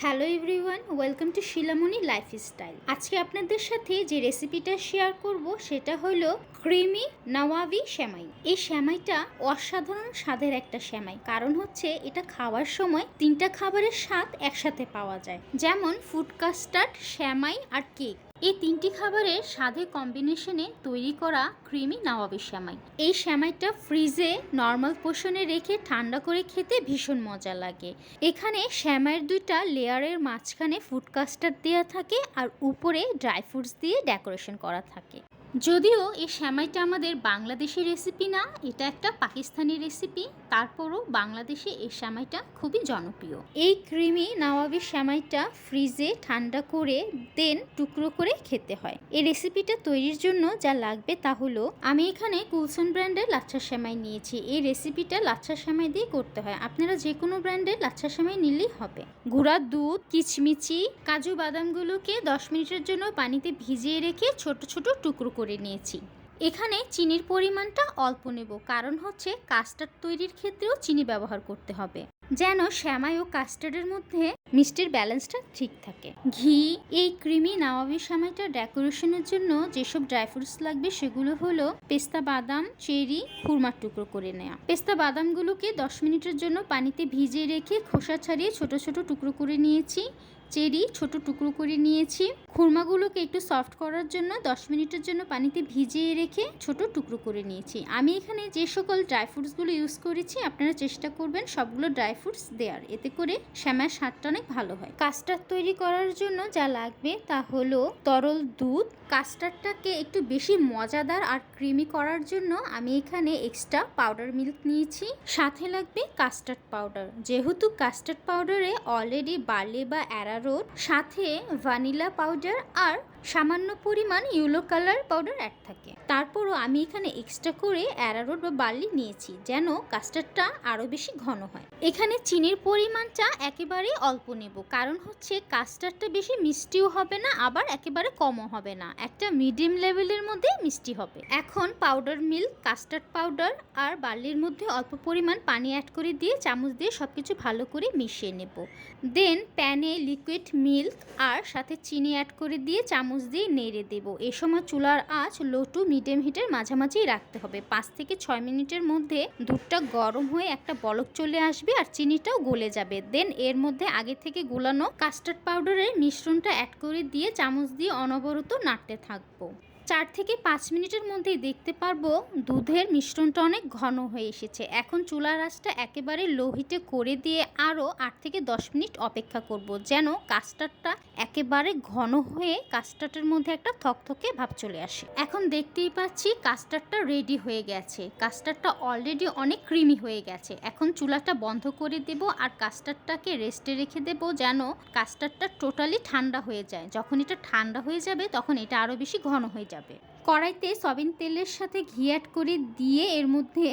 Hello everyone, welcome to শিলামণি lifestyle. আজকে আপনাদের সাথে যে রেসিপিটা শেয়ার করব সেটা হলো ক্রিমি নওয়াবি সেমাই। এই সেমাইটা অসাধারণ স্বাদের একটা সেমাই, কারণ হচ্ছে এটা খাওয়ার সময় তিনটা খাবারের স্বাদ একসাথে পাওয়া যায়, যেমন ফুড কাস্টার্ড, সেমাই আর কেক। এই তিনটি খাবারের স্বাদের কম্বিনেশনে তৈরি করা ক্রিমি নওয়াবি সেমাই। এই সেমাইটা ফ্রিজে নর্মাল পোর্শনে রেখে ঠান্ডা করে খেতে ভীষণ মজা লাগে। এখানে সেমাইয়ের দুইটা লেয়ারের মাঝখানে ফুড কাস্টার্ড দেওয়া থাকে আর উপরে ড্রাই ফ্রুটস দিয়ে ডেকোরেশন করা থাকে। যদিও এই সেমাইটা আমাদের বাংলাদেশি রেসিপি না, এটা একটা পাকিস্তানি রেসিপি, তারপরও বাংলাদেশে এই সেমাইটা খুবই জনপ্রিয়। এই ক্রিমি নওয়াবি সেমাইটা ফ্রিজে ঠান্ডা করে দেন টুকরো করে খেতে হয়। এই রেসিপিটা তৈরির জন্য যা লাগবে তা হলো, আমি এখানে কুলসন ব্র্যান্ডের লাচ্ছা সেমাই নিয়েছি। এই রেসিপিটা লাচ্ছা সেমাই দিয়ে করতে হয়, আপনারা যে কোনো ব্র্যান্ডের লাচ্ছা সেমাই নিলেই হবে। গুঁড়া দুধ, কিচমিচি, কাজু বাদামগুলোকে 10 মিনিটের জন্য পানিতে ভিজিয়ে রেখে ছোট ছোট টুকরো করে নিয়েছি। এখানে চিনির পরিমাণটা অল্প নেব, কারণ হচ্ছে কাস্টার্ড তৈরির ক্ষেত্রেও চিনি ব্যবহার করতে হবে, যেন সেমাই ও কাস্টার্ডের মধ্যে মিষ্টির ব্যালেন্সটা ঠিক থাকে। ঘি। এই ক্রিমি নওয়াবি সেমাইটা ডেকোরেশনের জন্য যেসব ড্রাই ফ্রুটস লাগবে সেগুলো হলো পেস্তা বাদাম, চেরি, খুরমার টুকরো করে নেওয়া। পেস্তা বাদামগুলোকে 10 মিনিটের জন্য পানিতে ভিজিয়ে রেখে খোসা ছাড়িয়ে ছোট ছোট টুকরো করে নিয়েছি। চেরি ছোট টুকরো করে নিয়েছি। খুরমাগুলোকে একটু সফট করার জন্য 10 মিনিটের জন্য পানিতে ভিজিয়ে রেখে ছোট টুকরো করে নিয়েছি। আমি এখানে যে সকল ড্রাই ফ্রুটসগুলো ইউজ করেছি আপনারা চেষ্টা করবেন সবগুলো ড্রাই ফ্রুটস দেওয়ার, এতে করে সেমাইয়ের স্বাদটা অনেক ভালো হয়। কাস্টার্ড তৈরি করার জন্য যা লাগবে তা হলো তরল দুধ। কাস্টার্ডটাকে একটু বেশি মজাদার আর ক্রিমি করার জন্য আমি এখানে এক্সট্রা পাউডার মিল্ক নিয়েছি। সাথে লাগবে কাস্টার্ড পাউডার, যেহেতু কাস্টার্ড পাউডারে অলরেডি বার্লি বা অ্যারারুট, সাথে ভ্যানিলা পাউডার আর সামান্য পরিমাণ ইয়েলো কালার পাউডার অ্যাড থাকে। তারপরও আমি এখানে এক্সট্রা করে অ্যারারুট বা বার্লি নিয়েছি, যেন কাস্টার্ডটা আরও বেশি ঘন হয়। এখানে চিনির পরিমাণটা একেবারে অল্প নেব, কারণ হচ্ছে কাস্টার্ডটা বেশি মিষ্টিও হবে না, আবার একেবারে কমও হবে না, একটা মিডিয়াম লেভেলের মধ্যে মিষ্টি হবে। এখন পাউডার মিল্ক, কাস্টার্ড পাউডার আর বার্লির মধ্যে অল্প পরিমাণ পানি অ্যাড করে দিয়ে চামচ দিয়ে সবকিছু ভালো করে মিশিয়ে নেব। দেন প্যানে লিকুইড মিল্ক আর সাথে চিনি অ্যাড করে দিয়ে চামচ দিয়ে নেড়ে দেব। এ সময় চুলার আঁচ লো টু মিডিয়াম হিটের মাঝামাঝি রাখতে হবে। 5 থেকে 6 মিনিটের মধ্যে দুধটা গরম হয়ে একটা বলক চলে আসবে আর চিনিটাও গলে যাবে। দেন এর মধ্যে আগে থেকে গোলানো কাস্টার্ড পাউডারের মিশ্রণটা অ্যাড করে দিয়ে চামচ দিয়ে অনবরত নাড়তে থাকবো। 4 থেকে 5 মিনিটের মধ্যেই দেখতে পারবো দুধের মিশ্রণটা অনেক ঘন হয়ে এসেছে। এখন চুলার আঁচটা একেবারে লো হিটে করে দিয়ে আরও 8 থেকে 10 মিনিট অপেক্ষা করব, যেন কাস্টার্ডটা একেবারে ঘন হয়ে কাস্টার্ডের মধ্যে একটা থকথকে ভাব চলে আসে। এখন দেখতেই পাচ্ছি কাস্টার্ডটা রেডি হয়ে গেছে। কাস্টার্ডটা অলরেডি অনেক ক্রিমি হয়ে গেছে। এখন চুলাটা বন্ধ করে দেব আর কাস্টার্ডটাকে রেস্টে রেখে দেব, যেন কাস্টার্ডটা টোটালি ঠান্ডা হয়ে যায়। যখন এটা ঠান্ডা হয়ে যাবে তখন এটা আরও বেশি ঘন হয়ে যাবে। কড়াইতে সয়াবিন তেলের সাথে ঘি অ্যাড করে দিয়ে এর মধ্যে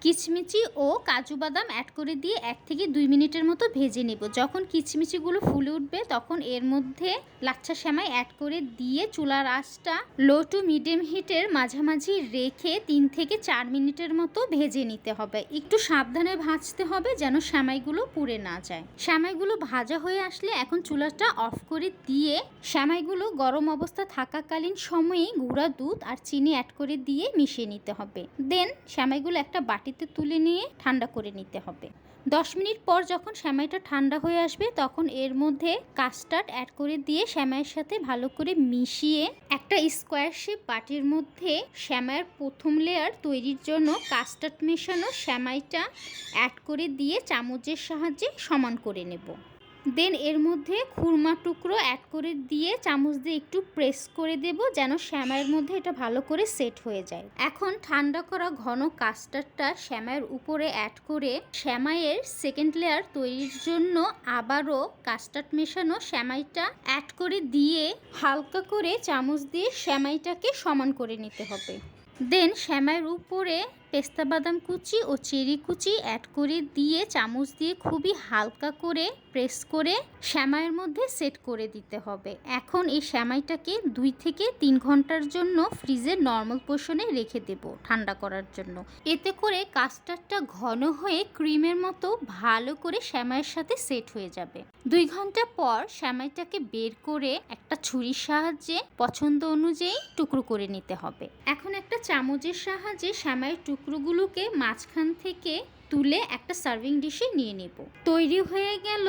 কিচমিচি ও কাজু বাদাম অ্যাড করে দিয়ে 1 থেকে 2 মিনিটের মতো ভেজে নেব। যখন কিচমিচিগুলো ফুলে উঠবে তখন এর মধ্যে লাচ্ছা সেমাই অ্যাড করে দিয়ে চুলার আঁচটা লো টু মিডিয়াম হিটের মাঝামাঝি রেখে 3 থেকে 4 মিনিটের মতো ভেজে নিতে হবে। একটু সাবধানে ভাজতে হবে যেন সেমাইগুলো পুড়ে না যায়। সেমাইগুলো ভাজা হয়ে আসলে এখন চুলাটা অফ করে দিয়ে সেমাইগুলো গরম অবস্থা থাকাকালীন সময়ে গুঁড়া দুধ আর চিনি অ্যাড করে দিয়ে মিশিয়ে নিতে হবে। দেন সেমাইগুলো একটা বাটিতে তুলে নিয়ে ঠান্ডা করে নিতে হবে। 10 মিনিট পর যখন সেমাইটা ঠান্ডা হয়ে আসবে তখন এর মধ্যে কাস্টার্ড অ্যাড করে দিয়ে সেমাইয়ের সাথে ভালো করে মিশিয়ে একটা স্কোয়ার শেপ বাটির মধ্যে সেমাইয়ের প্রথম লেয়ার তৈরির জন্য কাস্টার্ড মেশানো সেমাইটা অ্যাড করে দিয়ে চামচের সাহায্যে সমান করে নেব। দেন এর মধ্যে খুরমা টুকরো অ্যাড করে দিয়ে চামচ দিয়ে একটু প্রেস করে দেব, যেন সেমাইয়ের মধ্যে এটা ভালো করে সেট হয়ে যায়। এখন ঠান্ডা করা ঘন কাস্টার্ডটা সেমাইয়ের উপরে অ্যাড করে সেমাইয়ের সেকেন্ড লেয়ার তৈরির জন্য আবারও কাস্টার্ড মেশানো সেমাইটা অ্যাড করে দিয়ে হালকা করে চামচ দিয়ে সেমাইটাকে সমান করে নিতে হবে। দেন সেমাইয়ের উপরে পেস্তা বাদাম কুচি ও চেরি কুচি অ্যাড করে দিয়ে চামচ দিয়ে খুবই হালকা করে প্রেস করে সেমাইয়ের মধ্যে সেট করে দিতে হবে। এখন এই সেমাইটাকে 2 থেকে 3 ঘন্টার জন্য ফ্রিজের নর্মাল পোর্শনে রেখে দেব ঠান্ডা করার জন্য। এতে করে কাস্টার্ডটা ঘন হয়ে ক্রিমের মতো ভালো করে সেমাইয়ের সাথে সেট হয়ে যাবে। 2 ঘন্টা পর সেমাইটাকে বের করে একটা ছুরির সাহায্যে পছন্দ অনুযায়ী টুকরো করে নিতে হবে। এখন একটা চামচের সাহায্যে সেমাইয়ের টুকরোগুলোকে মাঝখান থেকে তুলে একটা সার্ভিং ডিশে নিয়ে নেব। তৈরি হয়ে গেল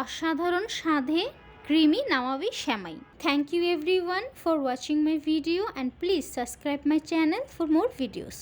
অসাধারণ স্বাদে ক্রিমি নাওয়াবি সেমাই। Thank you everyone for watching my video and please subscribe my channel for more videos.